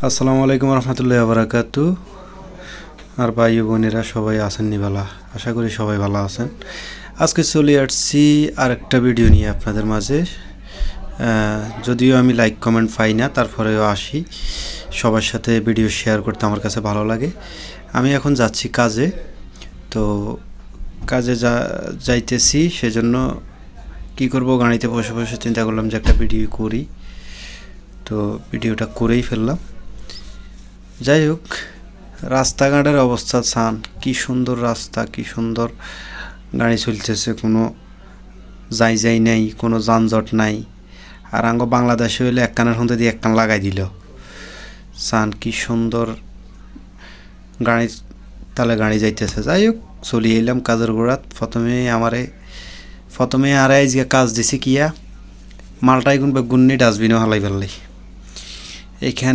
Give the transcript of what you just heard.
আসসালামু আলাইকুম রহমতুল্লাহি ওয়া বারাকাতু। আর ভাই ও বোনেরা সবাই আছেন নি ভালো? আশা করি সবাই ভালো আছেন। আজকে চলে আসছি আরেকটা ভিডিও নিয়ে আপনাদের মাঝে। যদিও আমি লাইক কমেন্ট পাই না, তারপরেও আসি সবার সাথে ভিডিও শেয়ার করতে আমার কাছে ভালো লাগে। আমি এখন যাচ্ছি কাজে, তো কাজে যাইতেছি, সেজন্য কি করব, গাড়িতে বসে বসে চিন্তা করলাম যে একটা ভিডিও করি, তো ভিডিওটা করেই ফেললাম। যাই হোক, রাস্তাঘাটের অবস্থা ছান, কি সুন্দর রাস্তা, কি সুন্দর গাড়ি চলতেছে, কোনো যাই নাই, কোনো যানজট নাই। আর আঙ্গ বাংলাদেশে হইলে এক কানের হতে দিয়ে এক কান লাগাই দিল ছান, কি সুন্দর গাড়ি তালে গাড়ি যাইতেছে। যাই হোক, চলি এলাম কাজের গোড়াত। প্রথমে আরে যে কাজ দিছি কিয়া মালটাই গুনবে গুন্নি ডাস্টবিনও হালাই ফেললাই। এইখানে